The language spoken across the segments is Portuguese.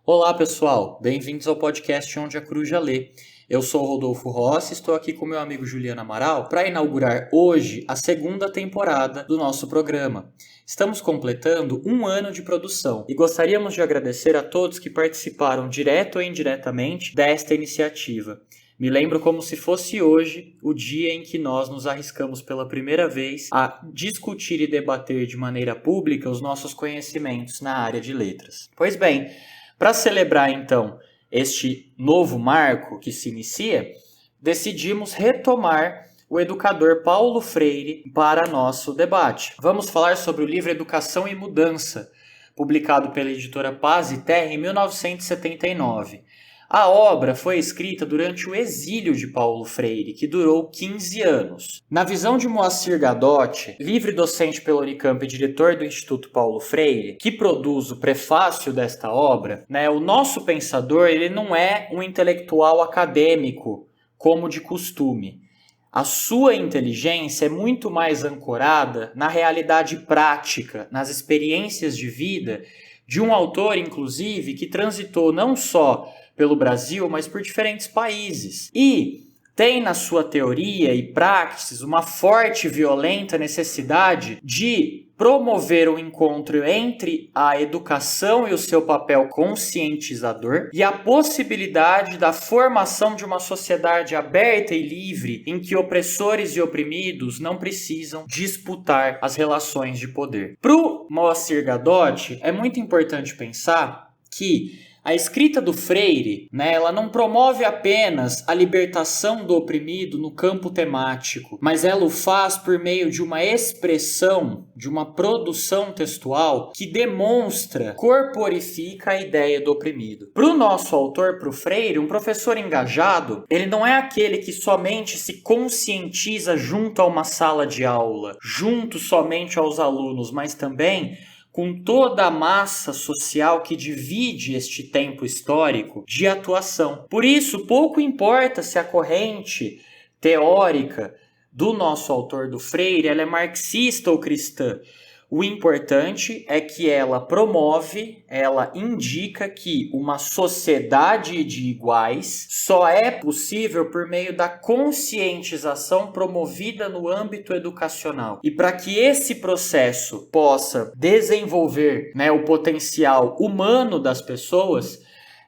Olá pessoal, bem-vindos ao podcast Onde a Coruja Lê. Eu sou o Rodolfo Rossi e estou aqui com meu amigo Juliano Amaral para inaugurar hoje a segunda temporada do nosso programa. Estamos completando um ano de produção e gostaríamos de agradecer a todos que participaram direto ou indiretamente desta iniciativa. Me lembro como se fosse hoje o dia em que nós nos arriscamos pela primeira vez a discutir e debater de maneira pública os nossos conhecimentos na área de letras. Pois bem, para celebrar então este novo marco que se inicia, decidimos retomar o educador Paulo Freire para nosso debate. Vamos falar sobre o livro Educação e Mudança, publicado pela editora Paz e Terra em 1979. A obra foi escrita durante o exílio de Paulo Freire, que durou 15 anos. Na visão de Moacir Gadotti, livre docente pela Unicamp e diretor do Instituto Paulo Freire, que produz o prefácio desta obra, o nosso pensador ele não é um intelectual acadêmico, como de costume. A sua inteligência é muito mais ancorada na realidade prática, nas experiências de vida de um autor, inclusive, que transitou não só pelo Brasil, mas por diferentes países. E tem na sua teoria e praxis uma forte e violenta necessidade de promover o encontro entre a educação e o seu papel conscientizador e a possibilidade da formação de uma sociedade aberta e livre em que opressores e oprimidos não precisam disputar as relações de poder. Para o Moacir Gadotti, é muito importante pensar que a escrita do Freire, ela não promove apenas a libertação do oprimido no campo temático, mas ela o faz por meio de uma expressão, de uma produção textual que demonstra, corporifica a ideia do oprimido. Para o nosso autor, para o Freire, um professor engajado, ele não é aquele que somente se conscientiza junto a uma sala de aula, junto somente aos alunos, mas também com toda a massa social que divide este tempo histórico de atuação. Por isso, pouco importa se a corrente teórica do nosso autor do Freire ela é marxista ou cristã. O importante é que ela promove, ela indica que uma sociedade de iguais só é possível por meio da conscientização promovida no âmbito educacional. E para que esse processo possa desenvolver, o potencial humano das pessoas,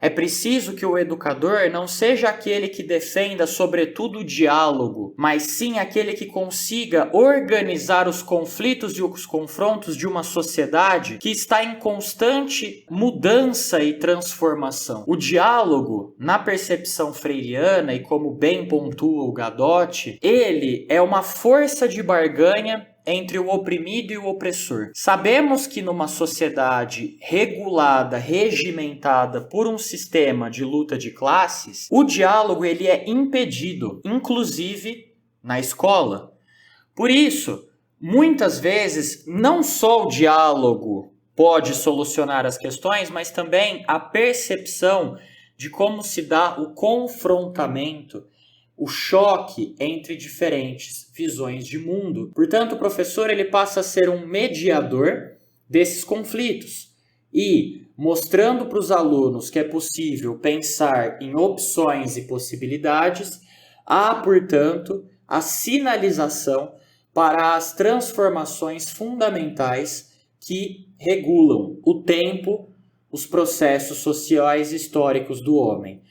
é preciso que o educador não seja aquele que defenda sobretudo o diálogo, mas sim aquele que consiga organizar os conflitos e os confrontos de uma sociedade que está em constante mudança e transformação. O diálogo, na percepção freiriana, e como bem pontua o Gadotti, ele é uma força de barganha entre o oprimido e o opressor. Sabemos que numa sociedade regulada, regimentada por um sistema de luta de classes, o diálogo ele é impedido, inclusive na escola. Por isso, muitas vezes, não só o diálogo pode solucionar as questões, mas também a percepção de como se dá o confrontamento, o choque entre diferentes visões de mundo. Portanto, o professor ele passa a ser um mediador desses conflitos e mostrando para os alunos que é possível pensar em opções e possibilidades, há, portanto, a sinalização para as transformações fundamentais que regulam o tempo, os processos sociais e históricos do homem.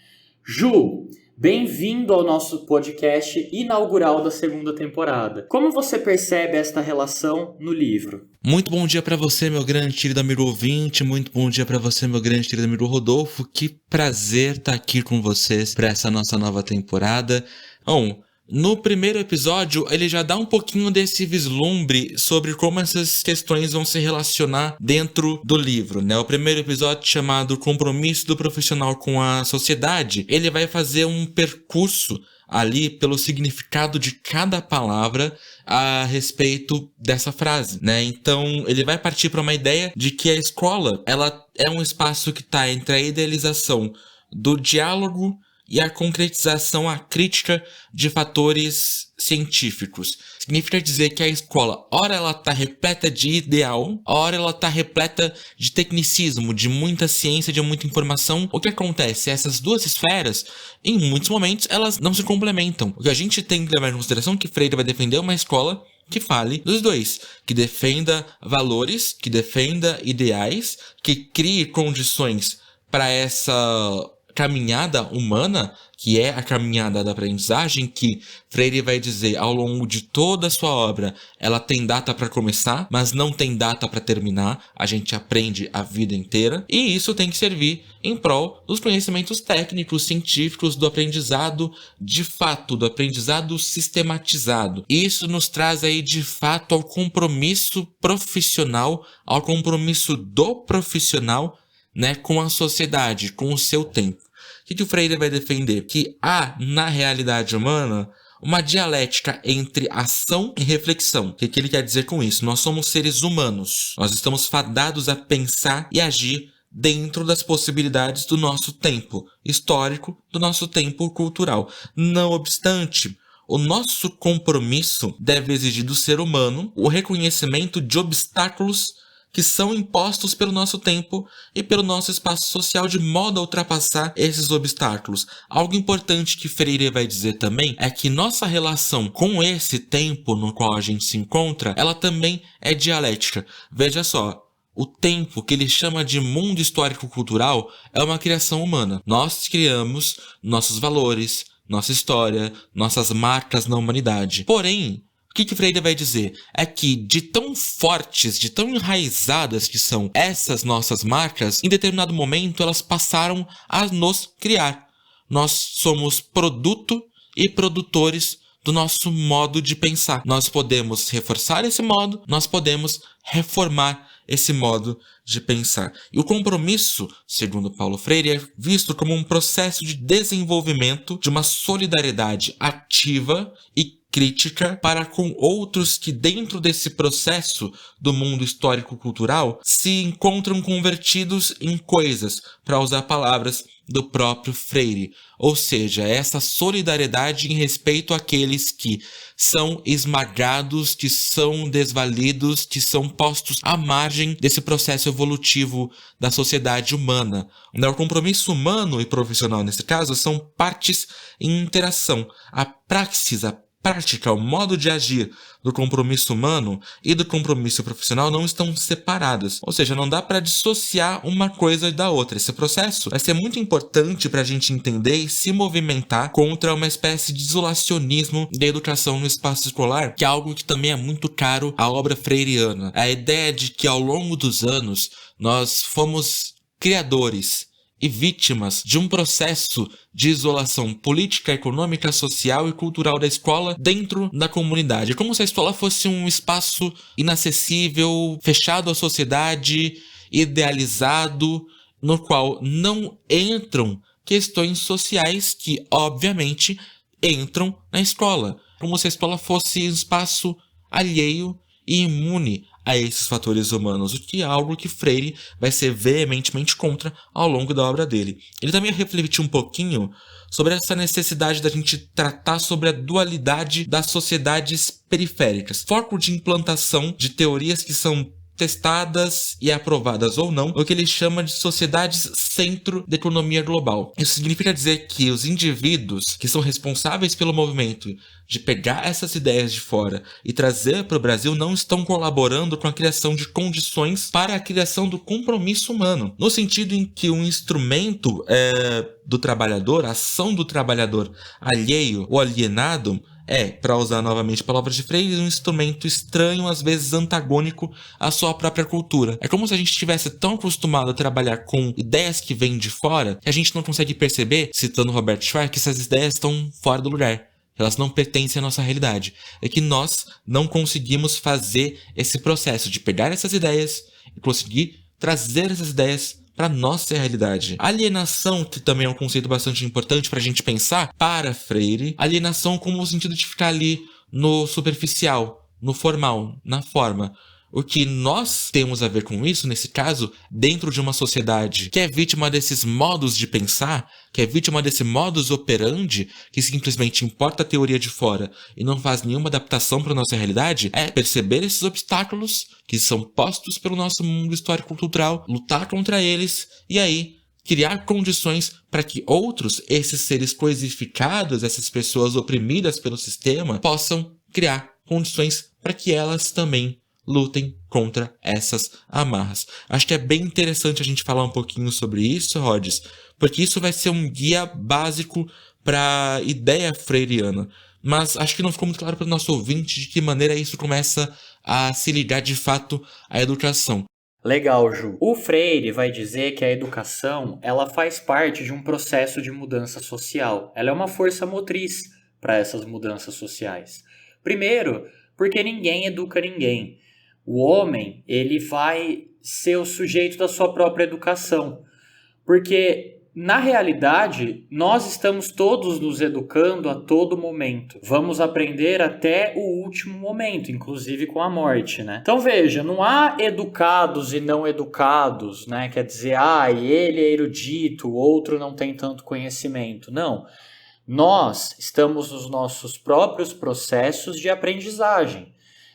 Ju, bem-vindo ao nosso podcast inaugural da segunda temporada. Como você percebe esta relação no livro? Muito bom dia para você, meu grande querido amigo ouvinte. Muito bom dia para você, meu grande querido amigo Rodolfo. Que prazer estar aqui com vocês para essa nossa nova temporada. Bom, no primeiro episódio, ele já dá um pouquinho desse vislumbre sobre como essas questões vão se relacionar dentro do livro, O primeiro episódio, chamado Compromisso do Profissional com a Sociedade, ele vai fazer um percurso ali pelo significado de cada palavra a respeito dessa frase, Então, ele vai partir para uma ideia de que a escola, ela é um espaço que está entre a idealização do diálogo e a concretização, a crítica de fatores científicos. Significa dizer que a escola, ora ela está repleta de ideal, ora ela está repleta de tecnicismo, de muita ciência, de muita informação. O que acontece? Essas duas esferas, em muitos momentos, elas não se complementam. O que a gente tem que levar em consideração é que Freire vai defender uma escola que fale dos dois, que defenda valores, que defenda ideais, que crie condições para essa caminhada humana, que é a caminhada da aprendizagem, que Freire vai dizer ao longo de toda a sua obra, ela tem data para começar, mas não tem data para terminar, a gente aprende a vida inteira, e isso tem que servir em prol dos conhecimentos técnicos, científicos, do aprendizado de fato, do aprendizado sistematizado. Isso nos traz aí de fato ao compromisso profissional, ao compromisso do profissional, né, com a sociedade, com o seu tempo. O que o Freire vai defender? Que há, na realidade humana, uma dialética entre ação e reflexão. O que ele quer dizer com isso? Nós somos seres humanos. Nós estamos fadados a pensar e agir dentro das possibilidades do nosso tempo histórico, do nosso tempo cultural. Não obstante, o nosso compromisso deve exigir do ser humano o reconhecimento de obstáculos que são impostos pelo nosso tempo e pelo nosso espaço social de modo a ultrapassar esses obstáculos. Algo importante que Freire vai dizer também é que nossa relação com esse tempo no qual a gente se encontra, ela também é dialética. Veja só, o tempo que ele chama de mundo histórico-cultural é uma criação humana. Nós criamos nossos valores, nossa história, nossas marcas na humanidade. Porém, o que Freire vai dizer é que de tão fortes, de tão enraizadas que são essas nossas marcas, em determinado momento elas passaram a nos criar. Nós somos produto e produtores do nosso modo de pensar. Nós podemos reforçar esse modo, nós podemos reformar esse modo de pensar. E o compromisso, segundo Paulo Freire, é visto como um processo de desenvolvimento de uma solidariedade ativa e crítica para com outros que dentro desse processo do mundo histórico-cultural se encontram convertidos em coisas, para usar palavras do próprio Freire. Ou seja, essa solidariedade em respeito àqueles que são esmagados, que são desvalidos, que são postos à margem desse processo evolutivo da sociedade humana. O compromisso humano e profissional, nesse caso, são partes em interação. A praxis, a prática, o modo de agir do compromisso humano e do compromisso profissional não estão separadas. Ou seja, não dá para dissociar uma coisa da outra. Esse processo vai ser muito importante para a gente entender e se movimentar contra uma espécie de isolacionismo da educação no espaço escolar, que é algo que também é muito caro à obra freiriana. A ideia de que ao longo dos anos nós fomos criadores e vítimas de um processo de isolação política, econômica, social e cultural da escola dentro da comunidade. Como se a escola fosse um espaço inacessível, fechado à sociedade, idealizado, no qual não entram questões sociais que, obviamente, entram na escola. Como se a escola fosse um espaço alheio e imune a esses fatores humanos, o que é algo que Freire vai ser veementemente contra ao longo da obra dele. Ele também refletiu um pouquinho sobre essa necessidade da gente tratar sobre a dualidade das sociedades periféricas, foco de implantação de teorias que são testadas e aprovadas ou não, o que ele chama de sociedades centro da economia global. Isso significa dizer que os indivíduos que são responsáveis pelo movimento de pegar essas ideias de fora e trazer para o Brasil não estão colaborando com a criação de condições para a criação do compromisso humano, no sentido em que um instrumento do trabalhador, a ação do trabalhador alheio ou alienado, para usar novamente palavras de Freire, um instrumento estranho, às vezes antagônico à sua própria cultura. É como se a gente estivesse tão acostumado a trabalhar com ideias que vêm de fora, que a gente não consegue perceber, citando Robert Schwartz, que essas ideias estão fora do lugar. Elas não pertencem à nossa realidade. É que nós não conseguimos fazer esse processo de pegar essas ideias e conseguir trazer essas ideias para nossa realidade. Alienação, que também é um conceito bastante importante para a gente pensar, para Freire, alienação como o sentido de ficar ali no superficial, no formal, na forma. O que nós temos a ver com isso, nesse caso, dentro de uma sociedade que é vítima desses modos de pensar, que é vítima desse modus operandi, que simplesmente importa a teoria de fora e não faz nenhuma adaptação para a nossa realidade, é perceber esses obstáculos que são postos pelo nosso mundo histórico-cultural, lutar contra eles e aí criar condições para que outros, esses seres coisificados, essas pessoas oprimidas pelo sistema, possam criar condições para que elas também lutem contra essas amarras. Acho que é bem interessante a gente falar um pouquinho sobre isso, Rhodes, porque isso vai ser um guia básico para a ideia freiriana. Mas acho que não ficou muito claro para o nosso ouvinte de que maneira isso começa a se ligar de fato à educação. Legal, Ju. O Freire vai dizer que a educação, ela faz parte de um processo de mudança social. Ela é uma força motriz para essas mudanças sociais. Primeiro, porque ninguém educa ninguém. O homem, ele vai ser o sujeito da sua própria educação. Porque, na realidade, nós estamos todos nos educando a todo momento. Vamos aprender até o último momento, inclusive com a morte, né? Então, veja, não há educados e não educados, né? Quer dizer, ele é erudito, o outro não tem tanto conhecimento. Não. Nós estamos nos nossos próprios processos de aprendizagem.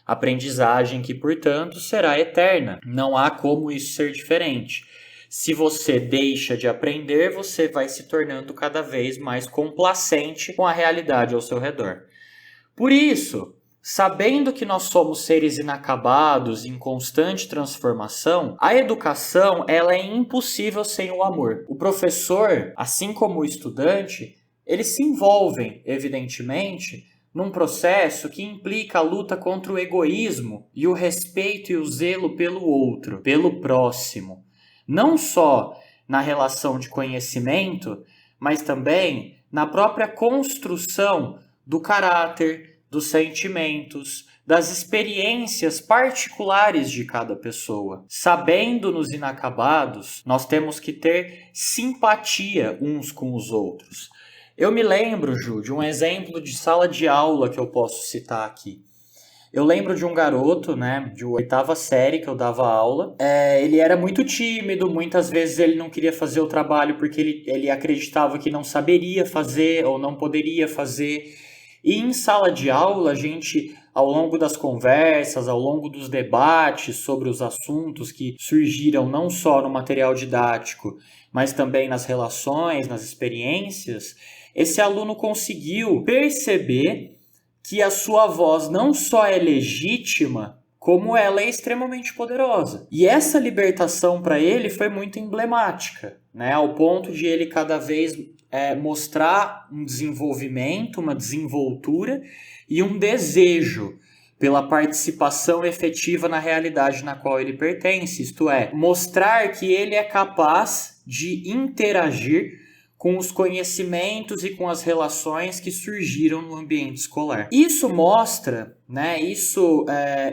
Aprendizagem que, portanto, será eterna. Não há como isso ser diferente. Se você deixa de aprender, você vai se tornando cada vez mais complacente com a realidade ao seu redor. Por isso, sabendo que nós somos seres inacabados, em constante transformação, a educação ela é impossível sem o amor. O professor, assim como o estudante, eles se envolvem, evidentemente, num processo que implica a luta contra o egoísmo e o respeito e o zelo pelo outro, pelo próximo. Não só na relação de conhecimento, mas também na própria construção do caráter, dos sentimentos, das experiências particulares de cada pessoa. Sabendo nos inacabados, nós temos que ter simpatia uns com os outros. Eu me lembro, Ju, de um exemplo de sala de aula que eu posso citar aqui. Eu lembro de um garoto, né, de 8ª série que eu dava aula. Ele era muito tímido, muitas vezes ele não queria fazer o trabalho porque ele acreditava que não saberia fazer ou não poderia fazer. E em sala de aula, a gente, ao longo das conversas, ao longo dos debates sobre os assuntos que surgiram não só no material didático, mas também nas relações, nas experiências, esse aluno conseguiu perceber que a sua voz não só é legítima, como ela é extremamente poderosa. E essa libertação para ele foi muito emblemática, né? Ao ponto de ele cada vez mostrar um desenvolvimento, uma desenvoltura e um desejo pela participação efetiva na realidade na qual ele pertence, isto é, mostrar que ele é capaz de interagir com os conhecimentos e com as relações que surgiram no ambiente escolar. Isso mostra, né, isso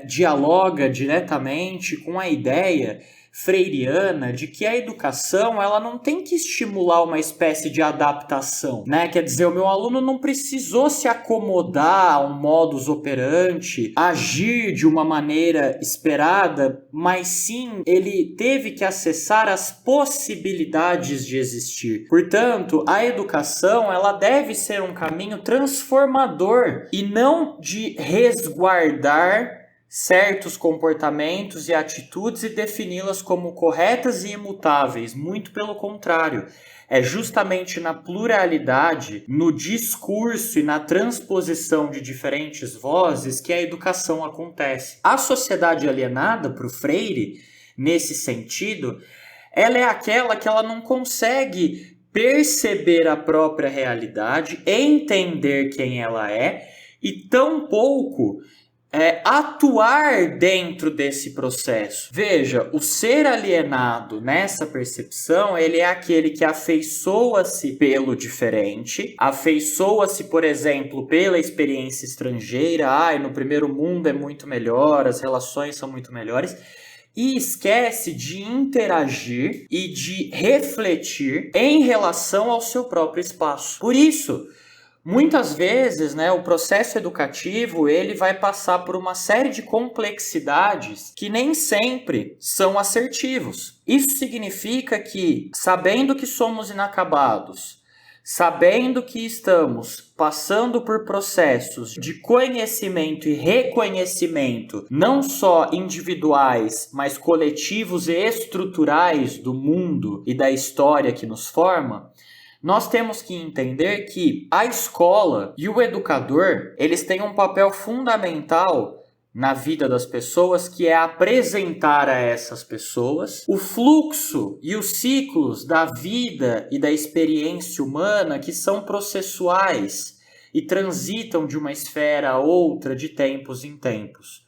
dialoga diretamente com a ideia freiriana de que a educação ela não tem que estimular uma espécie de adaptação, né? Quer dizer, o meu aluno não precisou se acomodar a um modus operandi, agir de uma maneira esperada, mas sim ele teve que acessar as possibilidades de existir. Portanto, a educação ela deve ser um caminho transformador e não de resguardar certos comportamentos e atitudes e defini-las como corretas e imutáveis. Muito pelo contrário. É justamente na pluralidade, no discurso e na transposição de diferentes vozes que a educação acontece. A sociedade alienada, para o Freire, nesse sentido, ela é aquela que ela não consegue perceber a própria realidade, entender quem ela é e tampouco atuar dentro desse processo. Veja, o ser alienado nessa percepção, ele é aquele que afeiçoa-se pelo diferente, afeiçoa-se, por exemplo, pela experiência estrangeira, no primeiro mundo é muito melhor, as relações são muito melhores, e esquece de interagir e de refletir em relação ao seu próprio espaço. Por isso, Muitas vezes, né, o processo educativo ele vai passar por uma série de complexidades que nem sempre são assertivos. Isso significa que, sabendo que somos inacabados, sabendo que estamos passando por processos de conhecimento e reconhecimento, não só individuais, mas coletivos e estruturais do mundo e da história que nos forma, nós temos que entender que a escola e o educador, eles têm um papel fundamental na vida das pessoas, que é apresentar a essas pessoas o fluxo e os ciclos da vida e da experiência humana que são processuais e transitam de uma esfera a outra de tempos em tempos.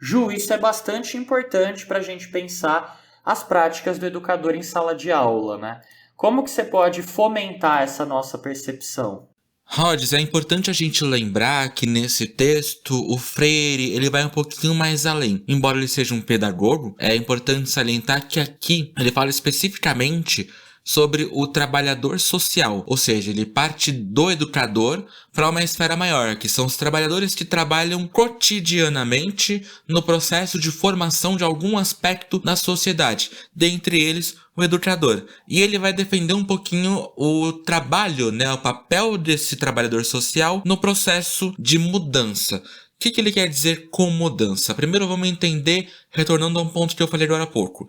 Ju, isso é bastante importante para a gente pensar as práticas do educador em sala de aula, né? Como que você pode fomentar essa nossa percepção? Rhodes, é importante a gente lembrar que nesse texto o Freire ele vai um pouquinho mais além. Embora ele seja um pedagogo, é importante salientar que aqui ele fala especificamente sobre o trabalhador social, ou seja, ele parte do educador para uma esfera maior, que são os trabalhadores que trabalham cotidianamente no processo de formação de algum aspecto da sociedade, dentre eles o educador. E ele vai defender um pouquinho o trabalho, né, o papel desse trabalhador social no processo de mudança. O que ele quer dizer com mudança? Primeiro vamos entender, retornando a um ponto que eu falei agora há pouco.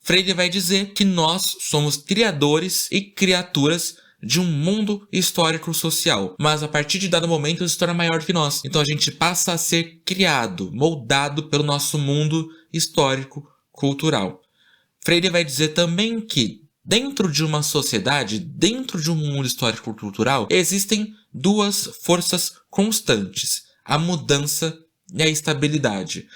Freire vai dizer que nós somos criadores e criaturas de um mundo histórico-social, mas a partir de dado momento ele se torna maior que nós. Então a gente passa a ser criado, moldado pelo nosso mundo histórico-cultural. Freire vai dizer também que dentro de uma sociedade, dentro de um mundo histórico-cultural, existem duas forças constantes, a mudança e a estabilidade.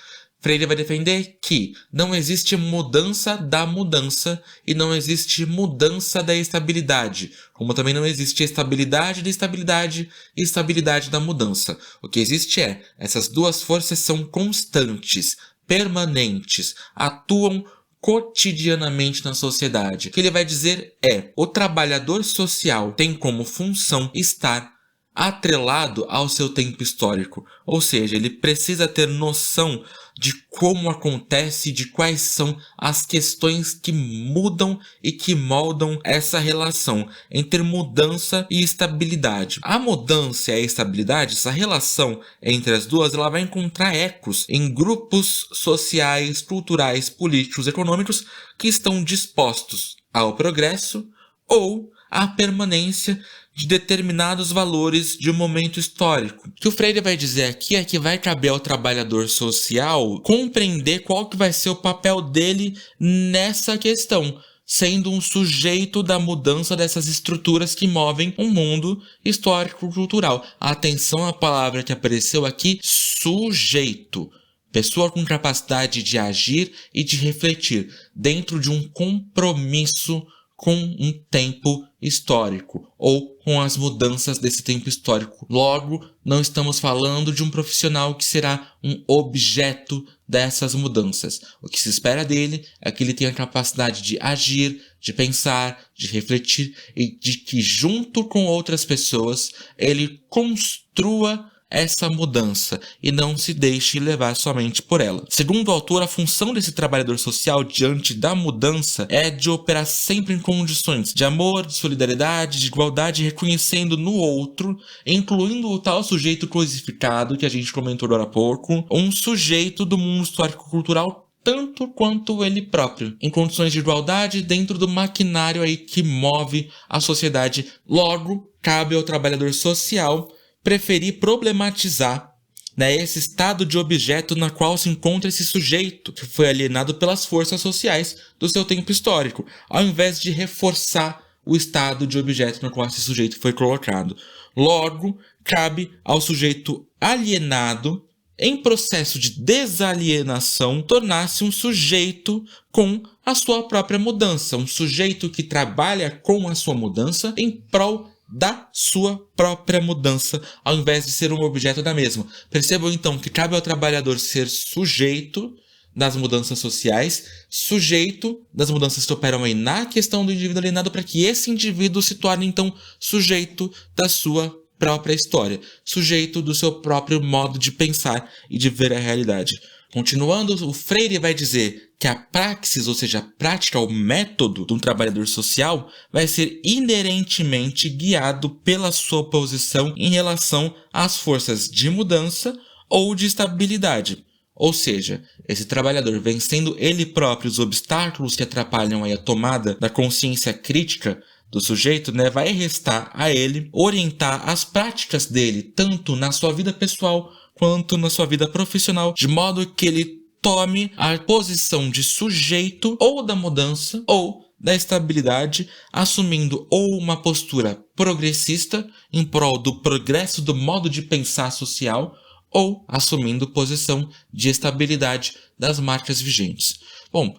Freire vai defender que não existe mudança da mudança e não existe mudança da estabilidade, como também não existe estabilidade da estabilidade e estabilidade da mudança. O que existe é, essas duas forças são constantes, permanentes, atuam cotidianamente na sociedade. O que ele vai dizer é, o trabalhador social tem como função estar atrelado ao seu tempo histórico, ou seja, ele precisa ter noção de como acontece, de quais são as questões que mudam e que moldam essa relação entre mudança e estabilidade. A mudança e a estabilidade, essa relação entre as duas, ela vai encontrar ecos em grupos sociais, culturais, políticos, econômicos que estão dispostos ao progresso ou à permanência de determinados valores de um momento histórico. O que o Freire vai dizer aqui é que vai caber ao trabalhador social compreender qual que vai ser o papel dele nessa questão, sendo um sujeito da mudança dessas estruturas que movem um mundo histórico-cultural. Atenção à palavra que apareceu aqui, sujeito. Pessoa com capacidade de agir e de refletir dentro de um compromisso com um tempo histórico ou com as mudanças desse tempo histórico. Logo, não estamos falando de um profissional que será um objeto dessas mudanças. O que se espera dele é que ele tenha a capacidade de agir, de pensar, de refletir e de que junto com outras pessoas ele construa essa mudança e não se deixe levar somente por ela. Segundo o autor, a função desse trabalhador social diante da mudança é de operar sempre em condições de amor, de solidariedade, de igualdade, reconhecendo no outro, incluindo o tal sujeito crucificado que a gente comentou agora há pouco, um sujeito do mundo histórico-cultural tanto quanto ele próprio, em condições de igualdade dentro do maquinário aí que move a sociedade. Logo, cabe ao trabalhador social preferir problematizar, né, esse estado de objeto na qual se encontra esse sujeito que foi alienado pelas forças sociais do seu tempo histórico, ao invés de reforçar o estado de objeto no qual esse sujeito foi colocado. Logo, cabe ao sujeito alienado, em processo de desalienação, tornar-se um sujeito com a sua própria mudança, um sujeito que trabalha com a sua mudança em prol da sua própria mudança, ao invés de ser um objeto da mesma. Percebam então que cabe ao trabalhador ser sujeito das mudanças sociais, sujeito das mudanças que operam aí na questão do indivíduo alienado, para que esse indivíduo se torne então sujeito da sua própria história, sujeito do seu próprio modo de pensar e de ver a realidade. Continuando, o Freire vai dizer que a praxis, ou seja, a prática, o método de um trabalhador social, vai ser inerentemente guiado pela sua posição em relação às forças de mudança ou de estabilidade. Ou seja, esse trabalhador, vencendo ele próprio os obstáculos que atrapalham aí a tomada da consciência crítica do sujeito, vai restar a ele orientar as práticas dele, tanto na sua vida pessoal quanto na sua vida profissional, de modo que ele tome a posição de sujeito ou da mudança ou da estabilidade, assumindo ou uma postura progressista em prol do progresso do modo de pensar social, ou assumindo posição de estabilidade das marcas vigentes. Bom,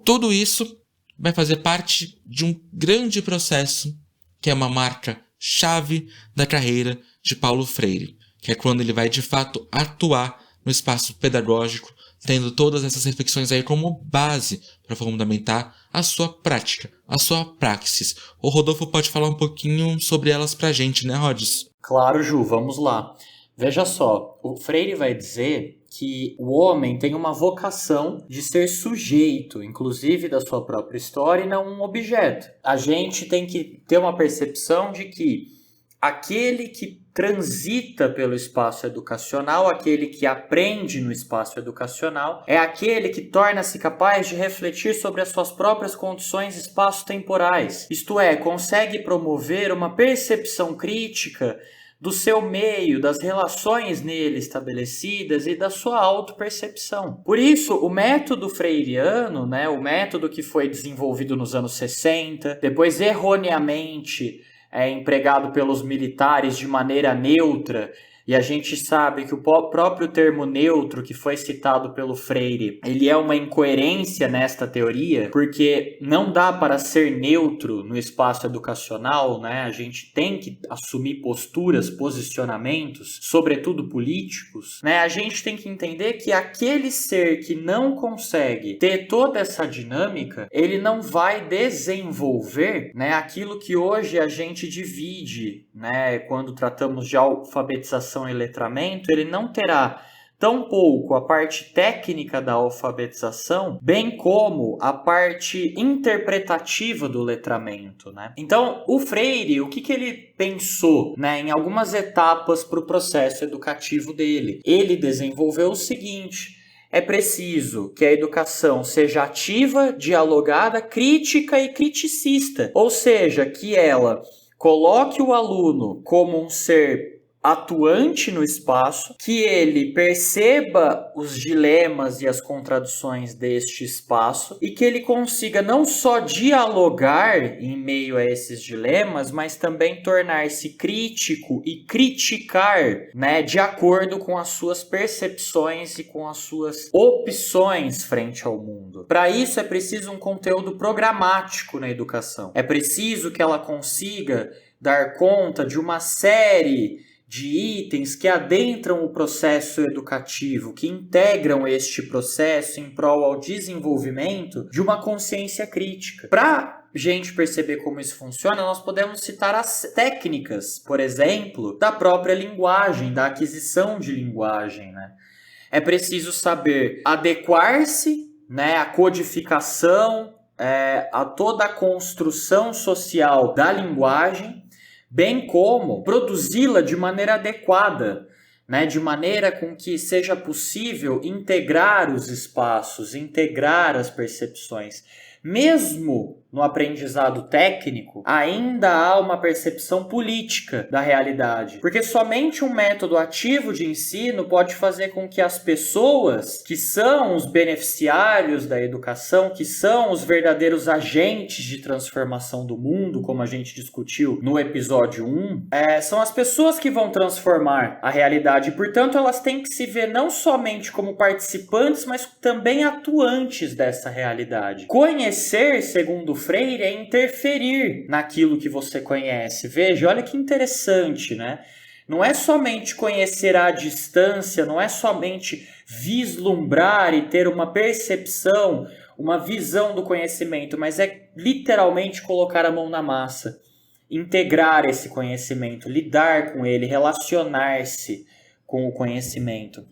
tudo isso vai fazer parte de um grande processo que é uma marca-chave da carreira de Paulo Freire, que é quando ele vai de fato atuar no espaço pedagógico, tendo todas essas reflexões aí como base para fundamentar a sua prática, a sua praxis. O Rodolfo pode falar um pouquinho sobre elas pra gente, né, Rodis? Claro, Ju, vamos lá. Veja só, o Freire vai dizer que o homem tem uma vocação de ser sujeito, inclusive da sua própria história, e não um objeto. A gente tem que ter uma percepção de que aquele que transita pelo espaço educacional, aquele que aprende no espaço educacional, é aquele que torna-se capaz de refletir sobre as suas próprias condições espaço-temporais. Isto é, consegue promover uma percepção crítica do seu meio, das relações nele estabelecidas e da sua autopercepção. Por isso, o método freiriano, o método que foi desenvolvido nos anos 60, depois erroneamente empregado pelos militares de maneira neutra, e a gente sabe que o próprio termo neutro que foi citado pelo Freire, ele é uma incoerência nesta teoria, porque não dá para ser neutro no espaço educacional, A gente tem que assumir posturas, posicionamentos, sobretudo políticos, A gente tem que entender que aquele ser que não consegue ter toda essa dinâmica, ele não vai desenvolver, aquilo que hoje a gente divide, quando tratamos de alfabetização e letramento, ele não terá tampouco a parte técnica da alfabetização, bem como a parte interpretativa do letramento, Então, o Freire, o que ele pensou, em algumas etapas para o processo educativo dele? Ele desenvolveu o seguinte: é preciso que a educação seja ativa, dialogada, crítica e criticista, ou seja, que ela coloque o aluno como um ser atuante no espaço, que ele perceba os dilemas e as contradições deste espaço e que ele consiga não só dialogar em meio a esses dilemas, mas também tornar-se crítico e criticar, de acordo com as suas percepções e com as suas opções frente ao mundo. Para isso é preciso um conteúdo programático na educação. É preciso que ela consiga dar conta de uma série de itens que adentram o processo educativo, que integram este processo em prol ao desenvolvimento de uma consciência crítica. Para a gente perceber como isso funciona, nós podemos citar as técnicas, por exemplo, da própria linguagem, da aquisição de linguagem, É preciso saber adequar-se, à codificação, a toda a construção social da linguagem, bem como produzi-la de maneira adequada, de maneira com que seja possível integrar os espaços, integrar as percepções. Mesmo no aprendizado técnico, ainda há uma percepção política da realidade, porque somente um método ativo de ensino pode fazer com que as pessoas que são os beneficiários da educação, que são os verdadeiros agentes de transformação do mundo, como a gente discutiu no episódio 1, são as pessoas que vão transformar a realidade, e, portanto, elas têm que se ver não somente como participantes, mas também atuantes dessa realidade. Conhecer, segundo Freire, é interferir naquilo que você conhece. Veja, olha que interessante, Não é somente conhecer à distância, não é somente vislumbrar e ter uma percepção, uma visão do conhecimento, mas é literalmente colocar a mão na massa. integrar esse conhecimento, lidar com ele, relacionar-se com o conhecimento.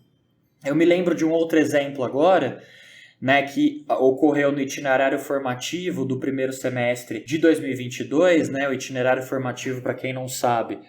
Eu me lembro de um outro exemplo agora, né, que ocorreu no itinerário formativo do primeiro semestre de 2022, né, o itinerário formativo, para quem não sabe,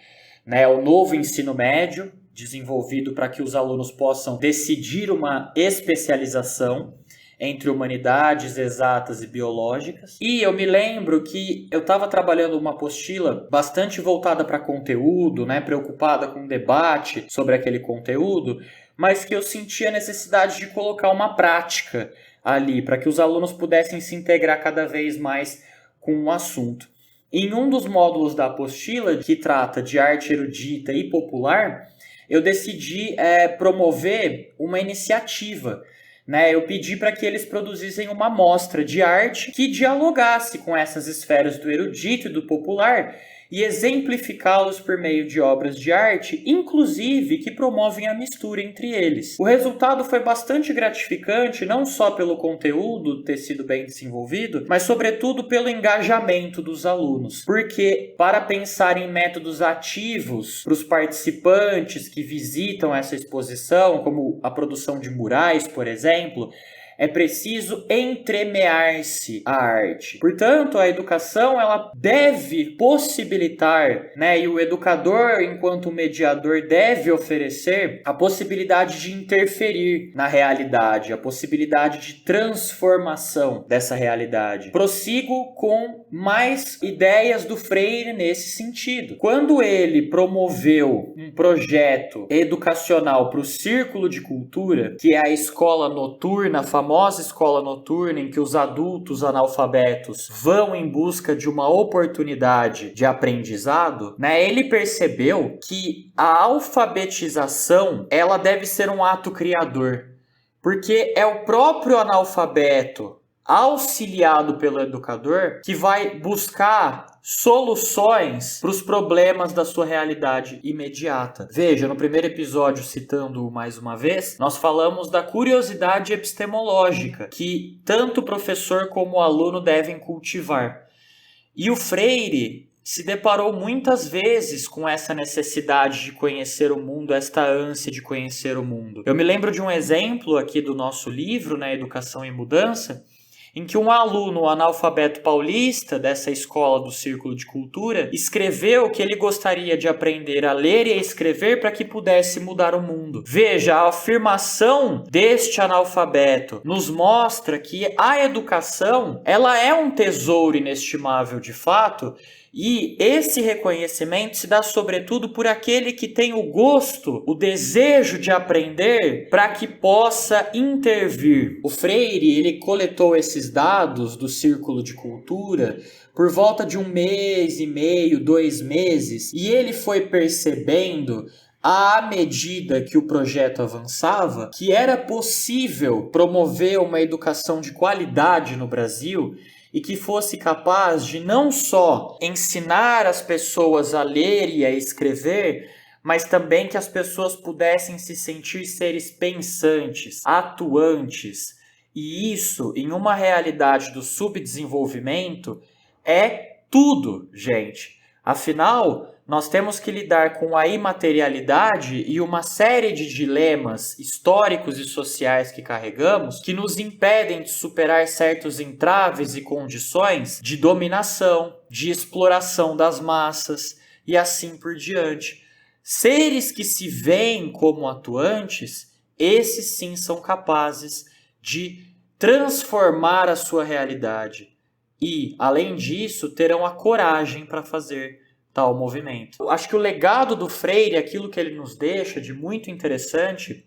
né, é o novo ensino médio, desenvolvido para que os alunos possam decidir uma especialização entre humanidades, exatas e biológicas. E eu me lembro que eu estava trabalhando uma apostila bastante voltada para conteúdo, né, preocupada com o debate sobre aquele conteúdo, mas que eu sentia a necessidade de colocar uma prática ali, para que os alunos pudessem se integrar cada vez mais com o assunto. Em um dos módulos da apostila, que trata de arte erudita e popular, eu decidi promover uma iniciativa. Né? Eu pedi para que eles produzissem uma mostra de arte que dialogasse com essas esferas do erudito e do popular e exemplificá-los por meio de obras de arte, inclusive que promovem a mistura entre eles. O resultado foi bastante gratificante, não só pelo conteúdo ter sido bem desenvolvido, mas sobretudo pelo engajamento dos alunos. Porque para pensar em métodos ativos para os participantes que visitam essa exposição, como a produção de murais, por exemplo, é preciso entremear-se a arte. Portanto, a educação ela deve possibilitar, né, e o educador, enquanto mediador, deve oferecer a possibilidade de interferir na realidade, a possibilidade de transformação dessa realidade. Prossigo com mais ideias do Freire nesse sentido. Quando ele promoveu um projeto educacional para o Círculo de Cultura, que é a escola noturna, famosa escola noturna em que os adultos analfabetos vão em busca de uma oportunidade de aprendizado, né, ele percebeu que a alfabetização ela deve ser um ato criador, porque é o próprio analfabeto, auxiliado pelo educador, que vai buscar soluções para os problemas da sua realidade imediata. Veja, no primeiro episódio, citando mais uma vez, nós falamos da curiosidade epistemológica, que tanto o professor como o aluno devem cultivar. E o Freire se deparou muitas vezes com essa necessidade de conhecer o mundo, esta ânsia de conhecer o mundo. Eu me lembro de um exemplo aqui do nosso livro, né, Educação em Mudança, em que um aluno analfabeto paulista dessa escola do Círculo de Cultura escreveu que ele gostaria de aprender a ler e a escrever para que pudesse mudar o mundo. Veja, a afirmação deste analfabeto nos mostra que a educação ela é um tesouro inestimável de fato, e esse reconhecimento se dá sobretudo por aquele que tem o gosto, o desejo de aprender para que possa intervir. O Freire, ele coletou esses dados do Círculo de Cultura por volta de 1 mês e meio, 2 meses, e ele foi percebendo, à medida que o projeto avançava, que era possível promover uma educação de qualidade no Brasil e que fosse capaz de não só ensinar as pessoas a ler e a escrever, mas também que as pessoas pudessem se sentir seres pensantes, atuantes. E isso, em uma realidade do subdesenvolvimento, é tudo, gente. Afinal, nós temos que lidar com a imaterialidade e uma série de dilemas históricos e sociais que carregamos que nos impedem de superar certos entraves e condições de dominação, de exploração das massas e assim por diante. Seres que se veem como atuantes, esses sim são capazes de transformar a sua realidade e, além disso, terão a coragem para fazer tal movimento. Acho que o legado do Freire, aquilo que ele nos deixa de muito interessante,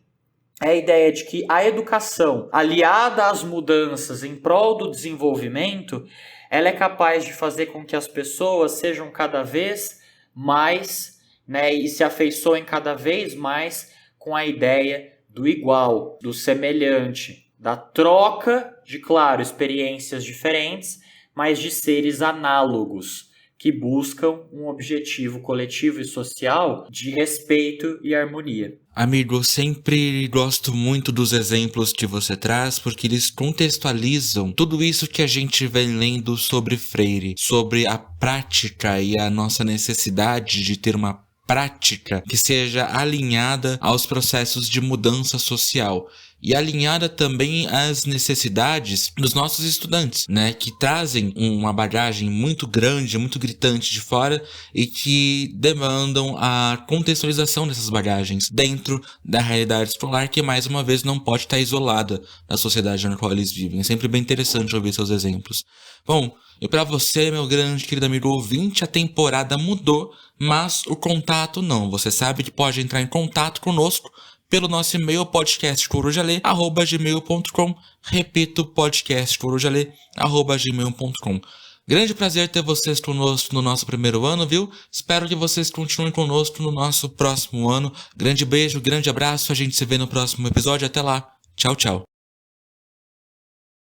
é a ideia de que a educação, aliada às mudanças em prol do desenvolvimento, ela é capaz de fazer com que as pessoas sejam cada vez mais, né, e se afeiçoem cada vez mais com a ideia do igual, do semelhante, da troca de, claro, experiências diferentes, mas de seres análogos, que buscam um objetivo coletivo e social de respeito e harmonia. Amigo, eu sempre gosto muito dos exemplos que você traz, porque eles contextualizam tudo isso que a gente vem lendo sobre Freire, sobre a prática e a nossa necessidade de ter uma prática que seja alinhada aos processos de mudança social e alinhada também às necessidades dos nossos estudantes, né, que trazem uma bagagem muito grande, muito gritante de fora e que demandam a contextualização dessas bagagens dentro da realidade escolar, que mais uma vez não pode estar isolada da sociedade na qual eles vivem. É sempre bem interessante ouvir seus exemplos. Bom, e para você, meu grande querido amigo ouvinte, a temporada mudou, mas o contato não. Você sabe que pode entrar em contato conosco pelo nosso e-mail podcastcorujale@gmail.com. Repito, podcastcorujale@gmail.com. Grande prazer ter vocês conosco no nosso primeiro ano, viu? Espero que vocês continuem conosco no nosso próximo ano. Grande beijo, grande abraço. A gente se vê no próximo episódio. Até lá. Tchau, tchau.